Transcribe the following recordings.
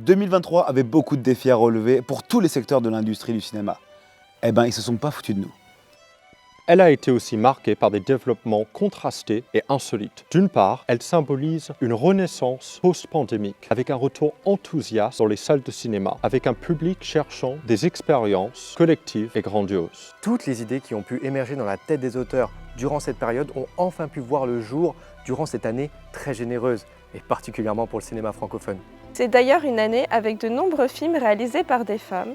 2023 avait beaucoup de défis à relever pour tous les secteurs de l'industrie du cinéma. Eh ben, ils se sont pas foutus de nous. Elle a été aussi marquée par des développements contrastés et insolites. D'une part, elle symbolise une renaissance post-pandémique, avec un retour enthousiaste dans les salles de cinéma, avec un public cherchant des expériences collectives et grandioses. Toutes les idées qui ont pu émerger dans la tête des auteurs durant cette période ont enfin pu voir le jour durant cette année très généreuse, et particulièrement pour le cinéma francophone. C'est d'ailleurs une année avec de nombreux films réalisés par des femmes.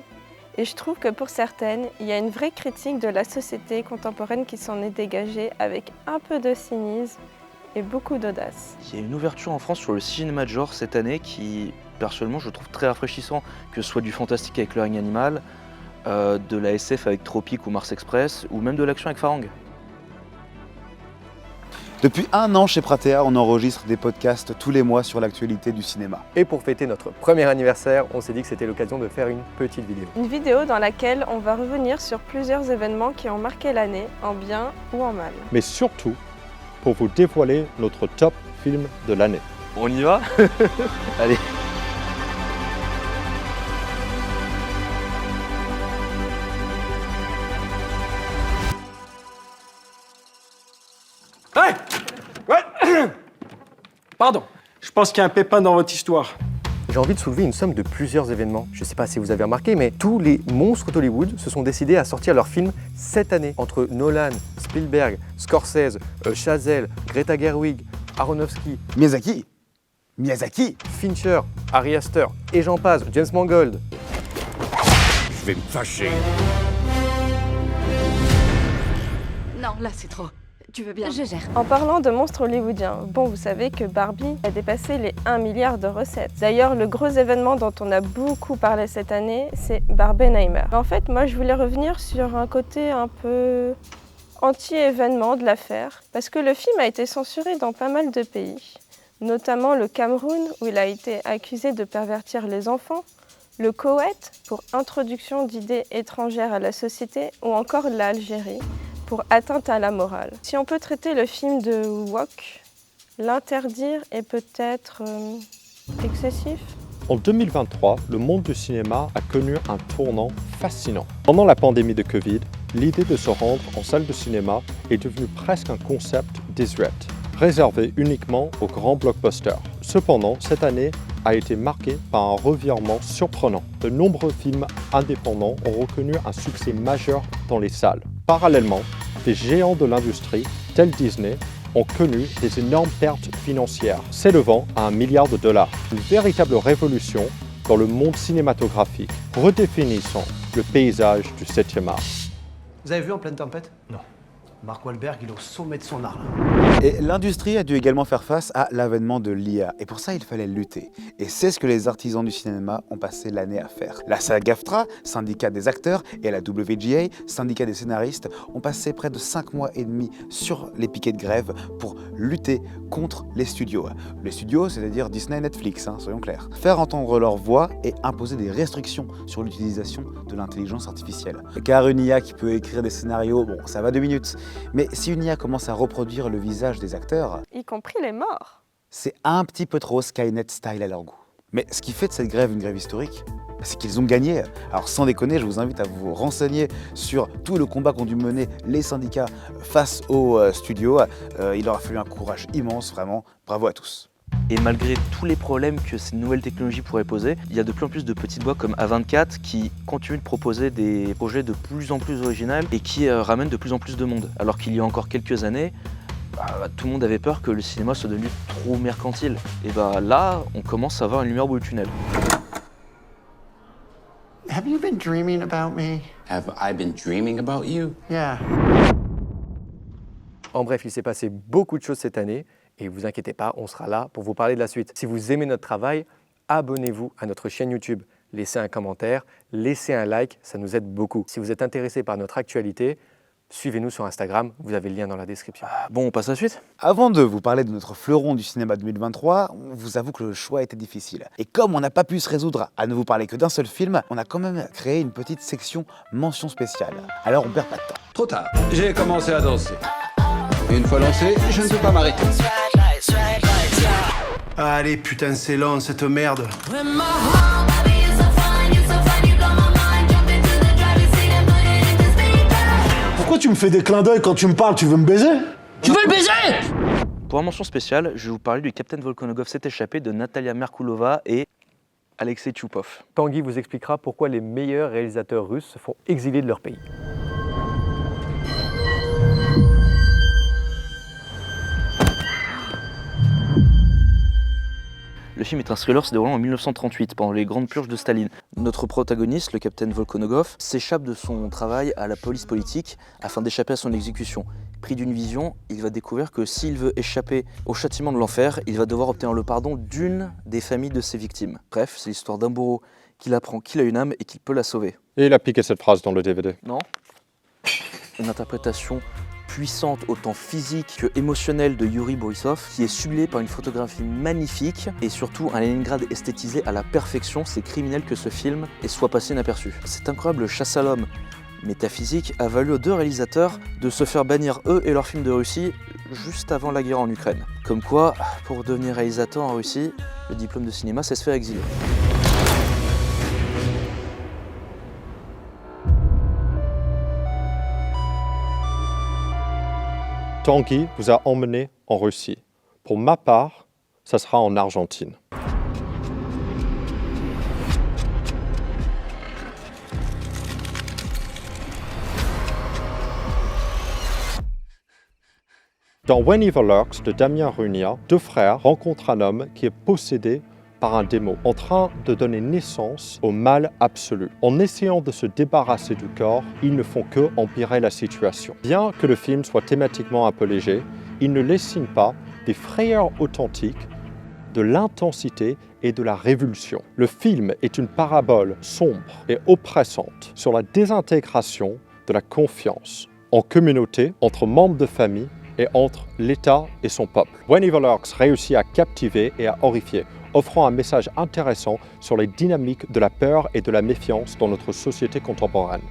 Et je trouve que pour certaines, il y a une vraie critique de la société contemporaine qui s'en est dégagée avec un peu de cynisme et beaucoup d'audace. Il y a une ouverture en France sur le cinéma de genre cette année qui, personnellement, je trouve très rafraîchissant, que ce soit du fantastique avec Le règne animal, de la SF avec Tropique ou Mars Express, ou même de l'action avec Farang. Depuis 1 an chez Pratea, on enregistre des podcasts tous les mois sur l'actualité du cinéma. Et pour fêter notre premier anniversaire, on s'est dit que c'était l'occasion de faire une petite vidéo. Une vidéo dans laquelle on va revenir sur plusieurs événements qui ont marqué l'année, en bien ou en mal. Mais surtout, pour vous dévoiler notre top film de l'année. On y va? Allez. Hey! Ouais! Pardon, je pense qu'il y a un pépin dans votre histoire. J'ai envie de soulever une somme de plusieurs événements. Je ne sais pas si vous avez remarqué, mais tous les monstres d'Hollywood se sont décidés à sortir leurs films cette année. Entre Nolan, Spielberg, Scorsese, Chazelle, Greta Gerwig, Aronofsky, Miyazaki, Fincher, Ari Aster et j'en passe, James Mangold. Je vais me fâcher. Non, là c'est trop. Tu veux bien? Je gère. En parlant de monstres hollywoodiens, bon, vous savez que Barbie a dépassé les 1 milliard de recettes. D'ailleurs, le gros événement dont on a beaucoup parlé cette année, c'est Barbenheimer. En fait, moi, je voulais revenir sur un côté un peu anti-événement de l'affaire, parce que le film a été censuré dans pas mal de pays, notamment le Cameroun, où il a été accusé de pervertir les enfants, le Koweït, pour introduction d'idées étrangères à la société, ou encore l'Algérie, pour atteinte à la morale. Si on peut traiter le film de woke, l'interdire est peut-être excessif. En 2023, le monde du cinéma a connu un tournant fascinant. Pendant la pandémie de Covid, l'idée de se rendre en salle de cinéma est devenue presque un concept désuet, réservé uniquement aux grands blockbusters. Cependant, cette année a été marquée par un revirement surprenant. De nombreux films indépendants ont reconnu un succès majeur dans les salles. Parallèlement, des géants de l'industrie, tels Disney, ont connu des énormes pertes financières, s'élevant à $1 milliard. Une véritable révolution dans le monde cinématographique, redéfinissant le paysage du 7e art. Vous avez vu En pleine tempête? Non. Mark Wahlberg, il est au sommet de son art là. Et l'industrie a dû également faire face à l'avènement de l'IA. Et pour ça, il fallait lutter. Et c'est ce que les artisans du cinéma ont passé l'année à faire. La SAG-AFTRA, syndicat des acteurs, et la WGA, syndicat des scénaristes, ont passé près de 5 mois et demi sur les piquets de grève pour lutter contre les studios. Les studios, c'est-à-dire Disney et Netflix, soyons clairs. Faire entendre leur voix et imposer des restrictions sur l'utilisation de l'intelligence artificielle. Car une IA qui peut écrire des scénarios, bon, ça va 2 minutes. Mais si une IA commence à reproduire le visage des acteurs, Y compris les morts. c'est un petit peu trop Skynet style à leur goût. Mais ce qui fait de cette grève une grève historique, c'est qu'ils ont gagné. Alors sans déconner, je vous invite à vous renseigner sur tout le combat qu'ont dû mener les syndicats face aux studios. Il leur a fallu un courage immense, vraiment. Bravo à tous. Et malgré tous les problèmes que ces nouvelles technologies pourraient poser, il y a de plus en plus de petites boîtes comme A24 qui continuent de proposer des projets de plus en plus originaux et qui ramènent de plus en plus de monde. Alors qu'il y a encore quelques années, tout le monde avait peur que le cinéma soit devenu trop mercantile. Et là, on commence à voir une lumière au bout du tunnel. Have you been dreaming about me? Have I been dreaming about you? Yeah. En bref, il s'est passé beaucoup de choses cette année et vous inquiétez pas, on sera là pour vous parler de la suite. Si vous aimez notre travail, abonnez-vous à notre chaîne YouTube, laissez un commentaire, laissez un like, ça nous aide beaucoup. Si vous êtes intéressé par notre actualité, suivez-nous sur Instagram, vous avez le lien dans la description. Bon, on passe à la suite? Avant de vous parler de notre fleuron du cinéma 2023, on vous avoue que le choix était difficile. Et comme on n'a pas pu se résoudre à ne vous parler que d'un seul film, on a quand même créé une petite section mention spéciale. Alors on perd pas de temps. Trop tard. J'ai commencé à danser. Une fois lancé, je ne peux pas m'arrêter. Allez, putain, c'est lent, cette merde. Pourquoi tu me fais des clins d'œil quand tu me parles? Tu veux me baiser? Tu veux le baiser? Pour la mention spéciale, je vais vous parler du Captain Volkonogov s'est échappé de Natalia Merkulova et Alexei Tchoupov. Tanguy vous expliquera pourquoi les meilleurs réalisateurs russes se font exiler de leur pays. Le film est un thriller se déroulant en 1938, pendant les grandes purges de Staline. Notre protagoniste, le capitaine Volkonogov, s'échappe de son travail à la police politique afin d'échapper à son exécution. Pris d'une vision, il va découvrir que s'il veut échapper au châtiment de l'enfer, il va devoir obtenir le pardon d'une des familles de ses victimes. Bref, c'est l'histoire d'un bourreau qu'il apprend qu'il a une âme et qu'il peut la sauver. Et il a piqué cette phrase dans le DVD. Non. Une interprétation puissante autant physique que émotionnelle de Yuri Borisov, qui est sublée par une photographie magnifique et surtout un Leningrad esthétisé à la perfection. C'est criminel que ce film soit passé inaperçu. Cette incroyable chasse à l'homme métaphysique a valu aux deux réalisateurs de se faire bannir eux et leurs films de Russie juste avant la guerre en Ukraine. Comme quoi, pour devenir réalisateur en Russie, le diplôme de cinéma, c'est se faire exiler. Tanguy vous a emmené en Russie. Pour ma part, ça sera en Argentine. Dans When Evil Lurks de Damien Runia, deux frères rencontrent un homme qui est possédé par un démon, en train de donner naissance au mal absolu. En essayant de se débarrasser du corps, ils ne font que empirer la situation. Bien que le film soit thématiquement un peu léger, il ne lessine pas des frayeurs authentiques, de l'intensité et de la révulsion. Le film est une parabole sombre et oppressante sur la désintégration de la confiance en communauté, entre membres de famille et entre l'État et son peuple. When Evil Lurks réussit à captiver et à horrifier, offrant un message intéressant sur les dynamiques de la peur et de la méfiance dans notre société contemporaine.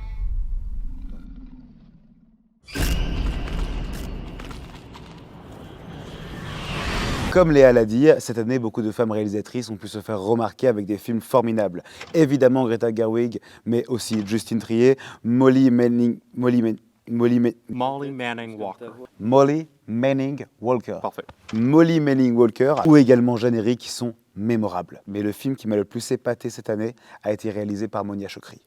Comme Léa l'a dit, cette année, beaucoup de femmes réalisatrices ont pu se faire remarquer avec des films formidables. Évidemment Greta Gerwig, mais aussi Justine Triet, Molly Manning Walker. Parfait. Molly Manning Walker, ou également Jeanne Herry, qui sont mémorables. Mais le film qui m'a le plus épaté cette année a été réalisé par Monia Chokri.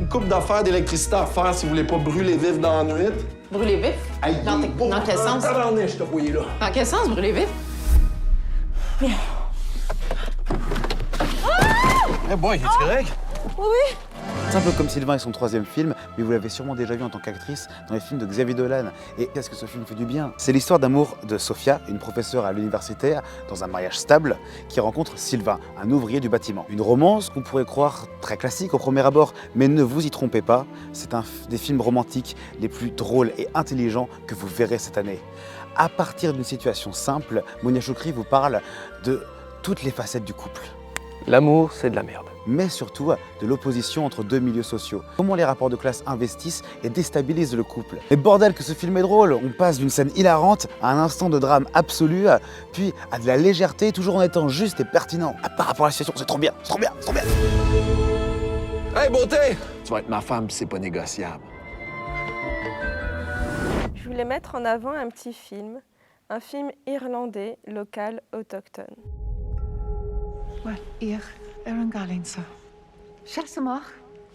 Une coupe d'affaires d'électricité à faire si vous voulez pas brûler vif dans la nuit. Brûler vif? Dans quel sens? Dans quel sens, brûler vif? Eh boy, es-tu correct? Oui. C'est un peu comme Sylvain et son troisième film, mais vous l'avez sûrement déjà vu en tant qu'actrice dans les films de Xavier Dolan. Et qu'est-ce que ce film fait du bien? C'est l'histoire d'amour de Sofia, une professeure à l'université, dans un mariage stable, qui rencontre Sylvain, un ouvrier du bâtiment. Une romance qu'on pourrait croire très classique au premier abord, mais ne vous y trompez pas, c'est un des films romantiques les plus drôles et intelligents que vous verrez cette année. À partir d'une situation simple, Monia Chokri vous parle de toutes les facettes du couple. L'amour, c'est de la merde. Mais surtout de l'opposition entre deux milieux sociaux. Comment les rapports de classe investissent et déstabilisent le couple. Mais bordel que ce film est drôle, on passe d'une scène hilarante à un instant de drame absolu, puis à de la légèreté, toujours en étant juste et pertinent. Par rapport à la situation, c'est trop bien, c'est trop bien, c'est trop bien. Hey, beauté! Tu vas être ma femme, c'est pas négociable. Je voulais mettre en avant un petit film, un film irlandais, local, autochtone. Wel, hier een galinsa. Chassamach,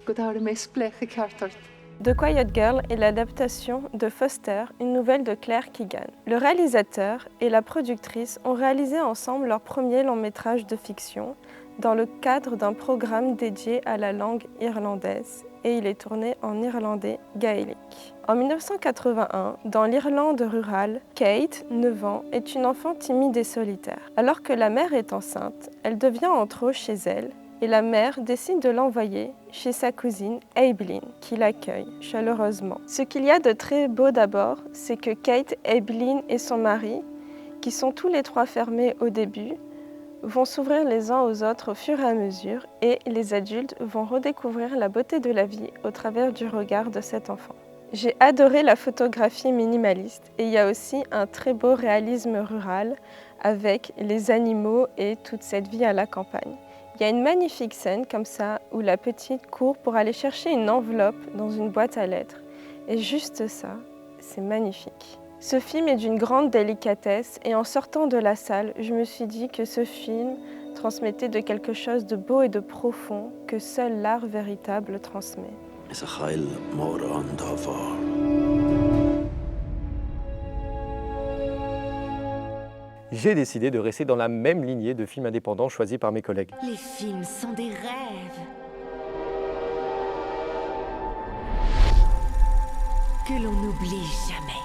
godard mes plech cartort. The Quiet Girl est l'adaptation de Foster, une nouvelle de Claire Keegan. Le réalisateur et la productrice ont réalisé ensemble leur premier long métrage de fiction dans le cadre d'un programme dédié à la langue irlandaise et il est tourné en irlandais gaélique. En 1981, dans l'Irlande rurale, Kate, 9 ans, est une enfant timide et solitaire. Alors que la mère est enceinte, elle devient en trop chez elle et la mère décide de l'envoyer chez sa cousine Aiblinn, qui l'accueille chaleureusement. Ce qu'il y a de très beau d'abord, c'est que Kate, Aiblinn et son mari, qui sont tous les trois fermés au début, vont s'ouvrir les uns aux autres au fur et à mesure et les adultes vont redécouvrir la beauté de la vie au travers du regard de cet enfant. J'ai adoré la photographie minimaliste et il y a aussi un très beau réalisme rural avec les animaux et toute cette vie à la campagne. Il y a une magnifique scène comme ça où la petite court pour aller chercher une enveloppe dans une boîte à lettres. Et juste ça, c'est magnifique. Ce film est d'une grande délicatesse et en sortant de la salle, je me suis dit que ce film transmettait de quelque chose de beau et de profond que seul l'art véritable transmet. J'ai décidé de rester dans la même lignée de films indépendants choisis par mes collègues. Les films sont des rêves que l'on n'oublie jamais.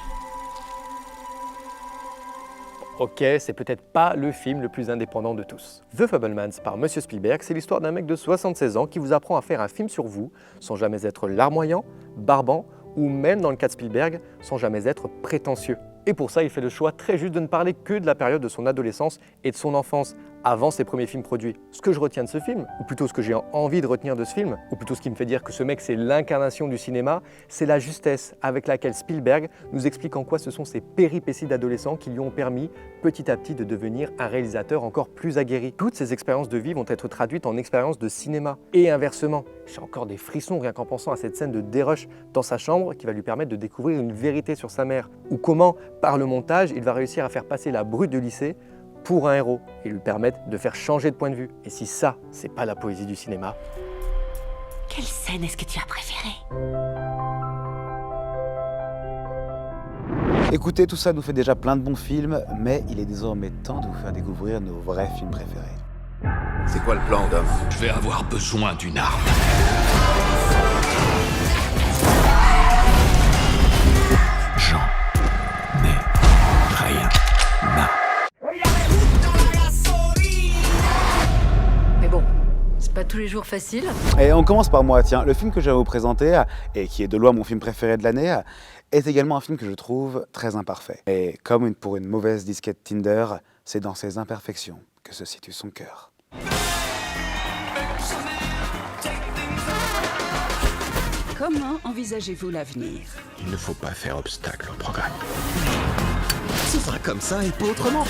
Ok, c'est peut-être pas le film le plus indépendant de tous. The Fabelmans par Monsieur Spielberg, c'est l'histoire d'un mec de 76 ans qui vous apprend à faire un film sur vous sans jamais être larmoyant, barbant ou même dans le cas de Spielberg, sans jamais être prétentieux. Et pour ça, il fait le choix très juste de ne parler que de la période de son adolescence et de son enfance, avant ses premiers films produits. Ce que je retiens de ce film, ou plutôt ce que j'ai envie de retenir de ce film, ou plutôt ce qui me fait dire que ce mec c'est l'incarnation du cinéma, c'est la justesse avec laquelle Spielberg nous explique en quoi ce sont ces péripéties d'adolescents qui lui ont permis petit à petit de devenir un réalisateur encore plus aguerri. Toutes ces expériences de vie vont être traduites en expériences de cinéma, et inversement. J'ai encore des frissons rien qu'en pensant à cette scène de dérush dans sa chambre qui va lui permettre de découvrir une vérité sur sa mère, ou comment, par le montage, il va réussir à faire passer la brute de lycée pour un héros et lui permettre de faire changer de point de vue. Et si ça, c'est pas la poésie du cinéma. Quelle scène est-ce que tu as préférée? Écoutez, tout ça nous fait déjà plein de bons films, mais il est désormais temps de vous faire découvrir nos vrais films préférés. C'est quoi le plan, Dom? Je vais avoir besoin d'une arme. J'en ai rien à... Mais bon, c'est pas tous les jours facile. Et on commence par moi, tiens, le film que je vais vous présenter, et qui est de loin mon film préféré de l'année, est également un film que je trouve très imparfait. Et comme pour une mauvaise disquette Tinder, c'est dans ses imperfections que se situe son cœur. Comment envisagez-vous l'avenir? Il ne faut pas faire obstacle au programme. Ce sera comme ça et pas autrement.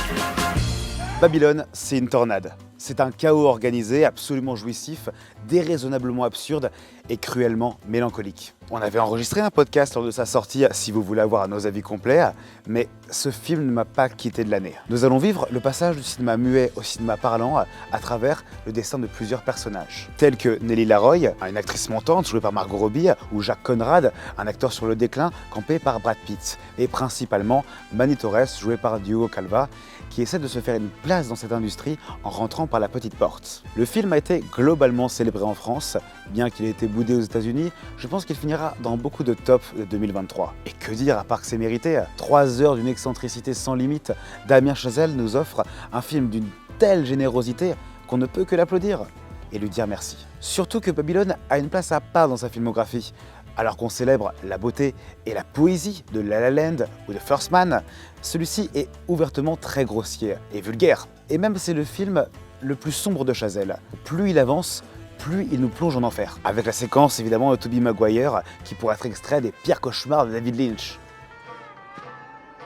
Babylone, c'est une tornade. C'est un chaos organisé, absolument jouissif, déraisonnablement absurde et cruellement mélancolique. On avait enregistré un podcast lors de sa sortie, si vous voulez avoir nos avis complets, mais ce film ne m'a pas quitté de l'année. Nous allons vivre le passage du cinéma muet au cinéma parlant à travers le destin de plusieurs personnages, tels que Nelly Laroy, une actrice montante jouée par Margot Robbie, ou Jacques Conrad, un acteur sur le déclin campé par Brad Pitt, et principalement Manny Torres, joué par Diogo Calva, qui essaie de se faire une place dans cette industrie en rentrant par la petite porte. Le film a été globalement célébré en France, bien qu'il ait été boudé aux États-Unis, je pense qu'il finira dans beaucoup de tops de 2023. Et que dire à part que c'est mérité, 3 heures d'une excentricité sans limite, Damien Chazelle nous offre un film d'une telle générosité qu'on ne peut que l'applaudir et lui dire merci. Surtout que Babylone a une place à part dans sa filmographie. Alors qu'on célèbre la beauté et la poésie de La La Land ou de First Man, celui-ci est ouvertement très grossier et vulgaire. Et même c'est le film le plus sombre de Chazelle. Plus il avance, plus il nous plonge en enfer. Avec la séquence évidemment de Tobey Maguire qui pourrait être extrait des pires cauchemars de David Lynch.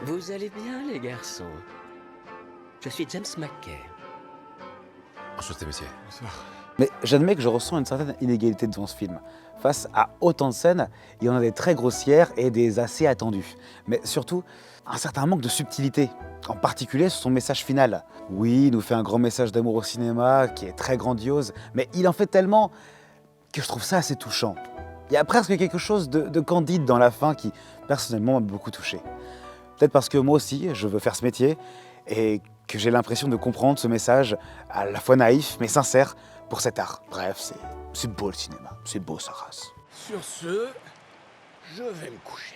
Vous allez bien les garçons? Je suis James McKay. Enchanté, monsieur. Bonsoir. Mais j'admets que je ressens une certaine inégalité devant ce film. Face à autant de scènes, il y en a des très grossières et des assez attendues. Mais surtout, un certain manque de subtilité, en particulier sur son message final. Oui, il nous fait un grand message d'amour au cinéma, qui est très grandiose, mais il en fait tellement que je trouve ça assez touchant. Il y a presque quelque chose de candide dans la fin qui, personnellement, m'a beaucoup touché. Peut-être parce que moi aussi, je veux faire ce métier, et que j'ai l'impression de comprendre ce message à la fois naïf, mais sincère, pour cet art. Bref, c'est beau le cinéma, c'est beau sa race. Sur ce, je vais me coucher.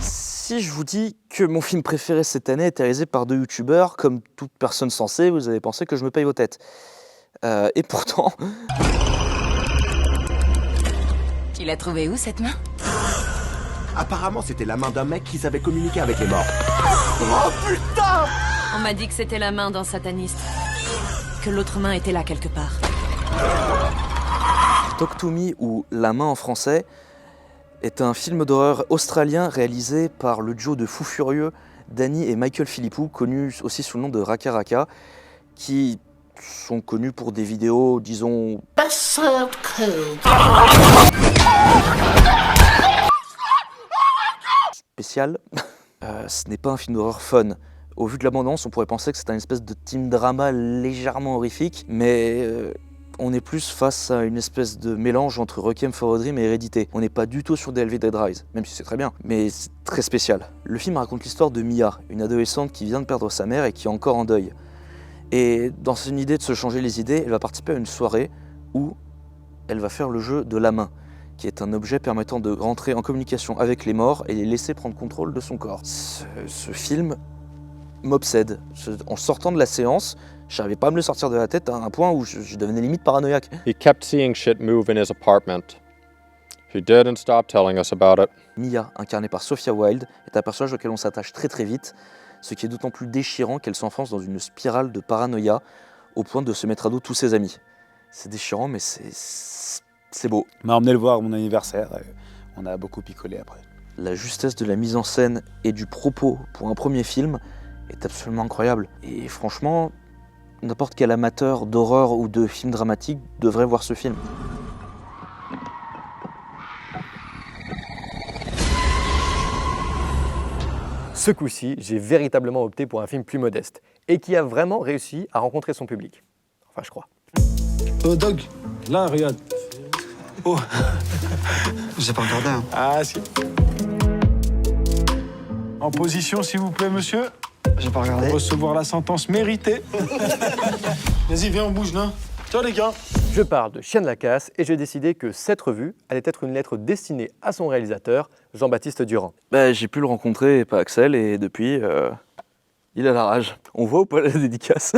Si je vous dis que mon film préféré cette année est réalisé par 2 youtubeurs, comme toute personne sensée, vous allez penser que je me paye vos têtes. Et pourtant... Tu l'as trouvé où cette main? Apparemment, c'était la main d'un mec qui savait communiquer avec les morts. Oh putain! On m'a dit que c'était la main d'un sataniste. Que l'autre main était là quelque part. Talk to Me, ou La main en français, est un film d'horreur australien réalisé par le duo de fous furieux Danny et Michael Philippou, connus aussi sous le nom de Raka Raka, qui sont connus pour des vidéos, disons... spéciales. Ce n'est pas un film d'horreur fun. Au vu de l'abondance, on pourrait penser que c'est une espèce de teen drama légèrement horrifique, mais on est plus face à une espèce de mélange entre Requiem for a Dream et Hérédité. On n'est pas du tout sur Devil Dead Rise, même si c'est très bien, mais c'est très spécial. Le film raconte l'histoire de Mia, une adolescente qui vient de perdre sa mère et qui est encore en deuil. Et dans une idée de se changer les idées, elle va participer à une soirée où elle va faire le jeu de la main, qui est un objet permettant de rentrer en communication avec les morts et les laisser prendre contrôle de son corps. Ce film m'obsède. En sortant de la séance, je n'arrivais pas à me le sortir de la tête à un point où je devenais limite paranoïaque. He kept seeing shit move in his apartment. He didn't stop telling us about it. Mia, incarnée par Sophia Wilde, est un personnage auquel on s'attache très très vite, ce qui est d'autant plus déchirant qu'elle s'enfonce dans une spirale de paranoïa au point de se mettre à dos tous ses amis. C'est déchirant, mais c'est beau. On m'a emmené le voir à mon anniversaire, on a beaucoup picolé après. La justesse de la mise en scène et du propos pour un premier film est absolument incroyable. Et franchement, n'importe quel amateur d'horreur ou de film dramatique devrait voir ce film. Ce coup-ci, j'ai véritablement opté pour un film plus modeste et qui a vraiment réussi à rencontrer son public. Enfin, je crois. Oh, Doug, là, regarde. Oh. J'ai pas regardé. Hein. Ah, si. En position, s'il vous plaît, monsieur. J'ai pas regardé. Pour recevoir la sentence méritée. Vas-y, viens, on bouge, non? Ciao, les gars. Je parle de Chien de la Casse et j'ai décidé que cette revue allait être une lettre destinée à son réalisateur, Jean-Baptiste Durand. J'ai pu le rencontrer et pas Axel, et depuis, il a la rage. On voit ou pas la dédicace?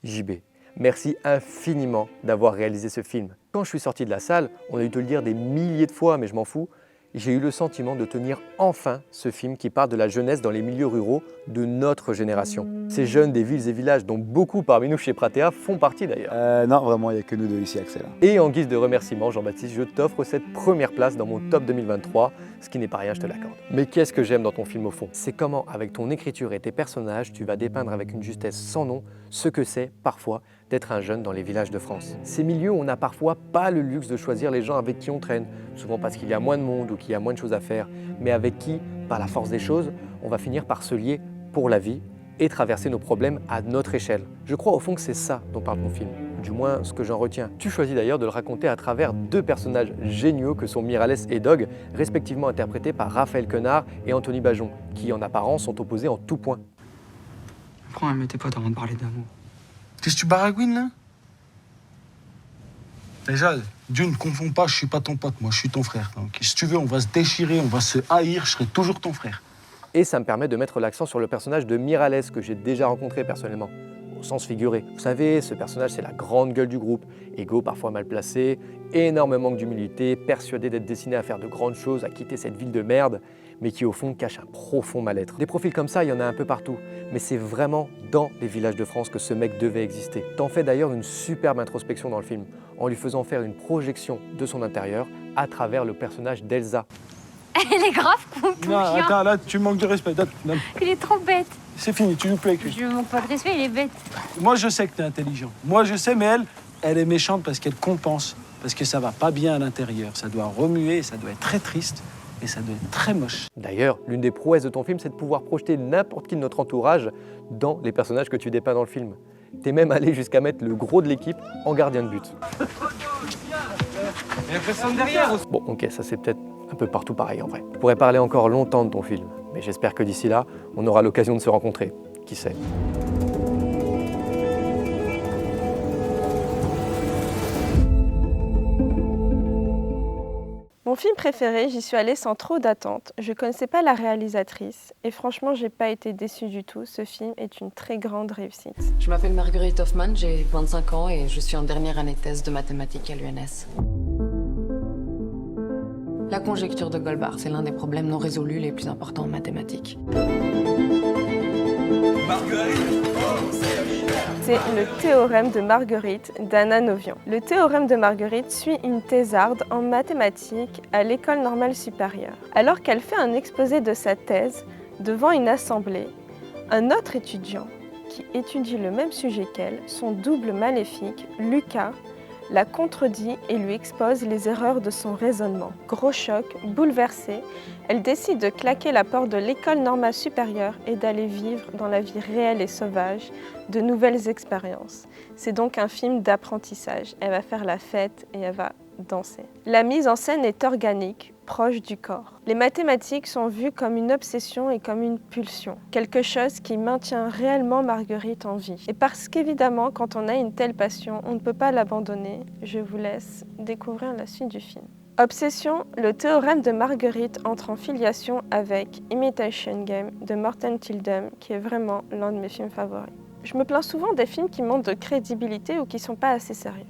JB, merci infiniment d'avoir réalisé ce film. Quand je suis sorti de la salle, on a dû te le dire des milliers de fois, mais je m'en fous, j'ai eu le sentiment de tenir enfin ce film qui parle de la jeunesse dans les milieux ruraux de notre génération. Ces jeunes des villes et villages dont beaucoup parmi nous chez Pratea font partie d'ailleurs. Non, vraiment, il n'y a que nous deux ici, Axel. Et en guise de remerciement, Jean-Baptiste, je t'offre cette première place dans mon top 2023, ce qui n'est pas rien, je te l'accorde. Mais qu'est-ce que j'aime dans ton film au fond? C'est comment, avec ton écriture et tes personnages, tu vas dépeindre avec une justesse sans nom ce que c'est, parfois, d'être un jeune dans les villages de France. Ces milieux où on n'a parfois pas le luxe de choisir les gens avec qui on traîne, souvent parce qu'il y a moins de monde ou qu'il y a moins de choses à faire, mais avec qui, par la force des choses, on va finir par se lier pour la vie et traverser nos problèmes à notre échelle. Je crois au fond que c'est ça dont parle ton film, du moins ce que j'en retiens. Tu choisis d'ailleurs de le raconter à travers deux personnages géniaux que sont Miralles et Dog, respectivement interprétés par Raphaël Quenard et Anthony Bajon, qui en apparence sont opposés en tout point. Prends un de tes potes avant de parler d'amour. Qu'est-ce que tu baragouines, là? Déjà, Dieu ne confond pas, je suis pas ton pote, moi, je suis ton frère. Donc, si tu veux, on va se déchirer, on va se haïr, je serai toujours ton frère. Et ça me permet de mettre l'accent sur le personnage de Miralles, que j'ai déjà rencontré personnellement, au sens figuré. Vous savez, ce personnage, c'est la grande gueule du groupe, égo parfois mal placé, énormément d'humilité, persuadé d'être destiné à faire de grandes choses, à quitter cette ville de merde, mais qui au fond cache un profond mal-être. Des profils comme ça, il y en a un peu partout, mais c'est vraiment dans les villages de France que ce mec devait exister. T'en fais d'ailleurs une superbe introspection dans le film, en lui faisant faire une projection de son intérieur à travers le personnage d'Elsa. Elle est grave con, ton Non, chien. attends, là, tu manques de respect. Non. Il est trop bête. C'est fini, tu joues plus avec lui. Je manque pas de respect, il est bête. Moi, je sais que t'es intelligent. Moi, je sais, mais elle est méchante parce qu'elle compense. Parce que ça va pas bien à l'intérieur. Ça doit remuer, ça doit être très triste. Et ça doit être très moche. D'ailleurs, l'une des prouesses de ton film, c'est de pouvoir projeter n'importe qui de notre entourage dans les personnages que tu dépeins dans le film. T'es même allé jusqu'à mettre le gros de l'équipe en gardien de but. Il y a personne derrière. Bon, ok, ça c'est peut-être un peu partout pareil en vrai. Je pourrais parler encore longtemps de ton film, mais j'espère que d'ici là, on aura l'occasion de se rencontrer. Qui sait? Mon film préféré, j'y suis allée sans trop d'attente. Je connaissais pas la réalisatrice et franchement, j'ai pas été déçue du tout. Ce film est une très grande réussite. Je m'appelle Marguerite Hoffmann, j'ai 25 ans et je suis en dernière année de thèse de mathématiques à l'UNS. La conjecture de Goldbach, c'est l'un des problèmes non résolus les plus importants en mathématiques. Marguerite, oh, c'est C'est le théorème de Marguerite d'Anna Novian. Le théorème de Marguerite suit une thésarde en mathématiques à l'École normale supérieure. Alors qu'elle fait un exposé de sa thèse devant une assemblée, un autre étudiant qui étudie le même sujet qu'elle, son double maléfique, Lucas, la contredit et lui expose les erreurs de son raisonnement. Gros choc, bouleversée, elle décide de claquer la porte de l'École normale supérieure et d'aller vivre dans la vie réelle et sauvage de nouvelles expériences. C'est donc un film d'apprentissage. Elle va faire la fête et elle va danser. La mise en scène est organique, proche du corps. Les mathématiques sont vues comme une obsession et comme une pulsion, quelque chose qui maintient réellement Marguerite en vie. Et parce qu'évidemment, quand on a une telle passion, on ne peut pas l'abandonner. Je vous laisse découvrir la suite du film. Obsession, le théorème de Marguerite entre en filiation avec Imitation Game de Morten Tyldum, qui est vraiment l'un de mes films favoris. Je me plains souvent des films qui manquent de crédibilité ou qui ne sont pas assez sérieux.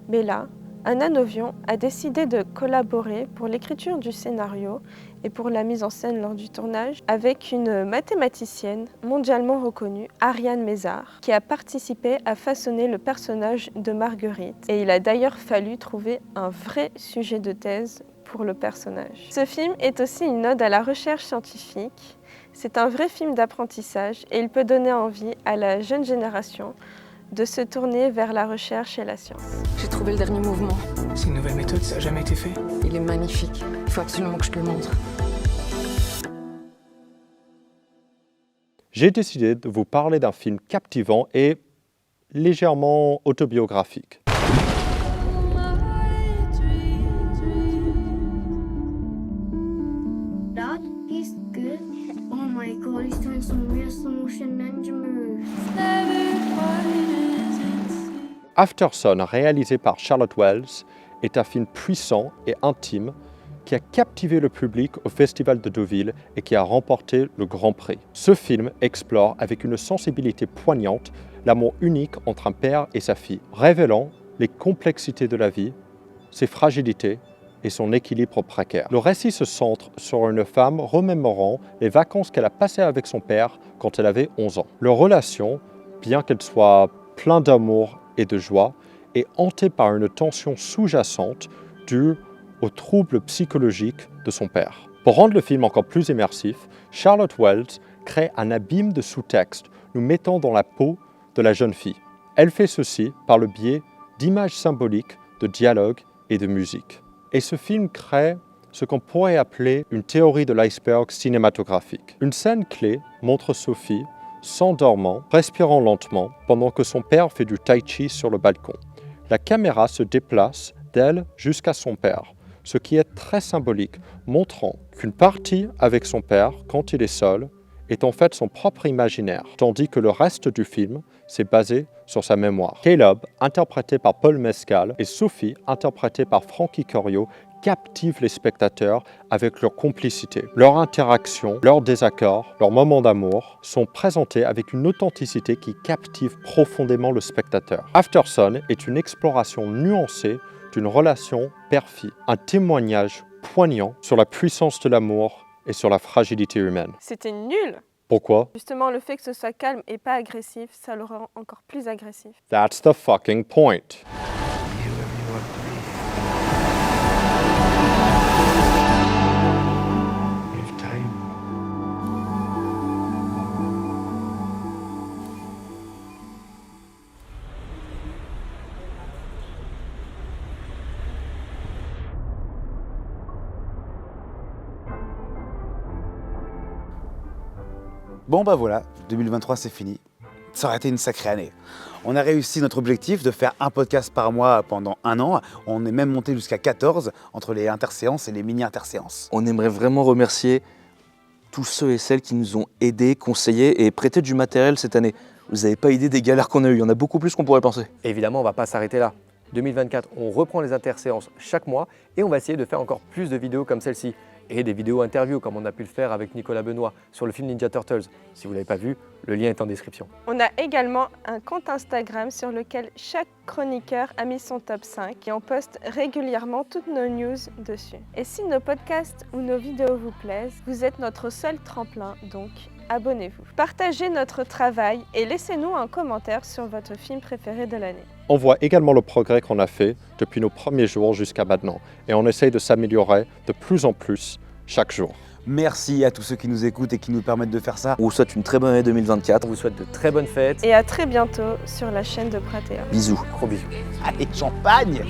Mais là, Anna Novian a décidé de collaborer pour l'écriture du scénario et pour la mise en scène lors du tournage avec une mathématicienne mondialement reconnue, Ariane Mézard, qui a participé à façonner le personnage de Marguerite. Et il a d'ailleurs fallu trouver un vrai sujet de thèse pour le personnage. Ce film est aussi une ode à la recherche scientifique. C'est un vrai film d'apprentissage et il peut donner envie à la jeune génération de se tourner vers la recherche et la science. J'ai trouvé le dernier mouvement. C'est une nouvelle méthode, ça n'a jamais été fait. Il est magnifique. Il faut absolument que je te le montre. J'ai décidé de vous parler d'un film captivant et légèrement autobiographique. Dad, he's good. Oh my god, he's doing some real slow motion ninja moves. Aftersun, réalisé par Charlotte Wells, est un film puissant et intime qui a captivé le public au Festival de Deauville et qui a remporté le Grand Prix. Ce film explore avec une sensibilité poignante l'amour unique entre un père et sa fille, révélant les complexités de la vie, ses fragilités et son équilibre précaire. Le récit se centre sur une femme remémorant les vacances qu'elle a passées avec son père quand elle avait 11 ans. Leur relation, bien qu'elle soit pleine d'amour et de joie, est hantée par une tension sous-jacente due aux troubles psychologiques de son père. Pour rendre le film encore plus immersif, Charlotte Wells crée un abîme de sous-texte nous mettant dans la peau de la jeune fille. Elle fait ceci par le biais d'images symboliques, de dialogues et de musique. Et ce film crée ce qu'on pourrait appeler une théorie de l'iceberg cinématographique. Une scène clé montre Sophie s'endormant, respirant lentement, pendant que son père fait du tai chi sur le balcon. La caméra se déplace d'elle jusqu'à son père, ce qui est très symbolique, montrant qu'une partie avec son père, quand il est seul, est en fait son propre imaginaire, tandis que le reste du film s'est basé sur sa mémoire. Caleb, interprété par Paul Mescal, et Sophie, interprétée par Frankie Corio, captivent les spectateurs avec leur complicité. Leurs interactions, leurs désaccords, leurs moments d'amour sont présentés avec une authenticité qui captive profondément le spectateur. Aftersun est une exploration nuancée d'une relation père-fille, un témoignage poignant sur la puissance de l'amour et sur la fragilité humaine. C'était nul! Pourquoi? Justement, le fait que ce soit calme et pas agressif, ça le rend encore plus agressif. That's the fucking point. Bon bah voilà, 2023 c'est fini. Ça aurait été une sacrée année. On a réussi notre objectif de faire un podcast par mois pendant 1 an. On est même monté jusqu'à 14 entre les interséances et les mini-interséances. On aimerait vraiment remercier tous ceux et celles qui nous ont aidés, conseillés et prêté du matériel cette année. Vous n'avez pas idée des galères qu'on a eues, il y en a beaucoup plus qu'on pourrait penser. Évidemment, on ne va pas s'arrêter là. 2024, on reprend les interséances chaque mois et on va essayer de faire encore plus de vidéos comme celle-ci et des vidéos interviews comme on a pu le faire avec Nicolas Benoît sur le film Ninja Turtles. Si vous ne l'avez pas vu, le lien est en description. On a également un compte Instagram sur lequel chaque chroniqueur a mis son top 5 et on poste régulièrement toutes nos news dessus. Et si nos podcasts ou nos vidéos vous plaisent, vous êtes notre seul tremplin, donc abonnez-vous. Partagez notre travail et laissez-nous un commentaire sur votre film préféré de l'année. On voit également le progrès qu'on a fait depuis nos premiers jours jusqu'à maintenant et on essaye de s'améliorer de plus en plus chaque jour. Merci à tous ceux qui nous écoutent et qui nous permettent de faire ça. On vous souhaite une très bonne année 2024. On vous souhaite de très bonnes fêtes. Et à très bientôt sur la chaîne de Pratea. Bisous. Gros bisous. Allez, champagne!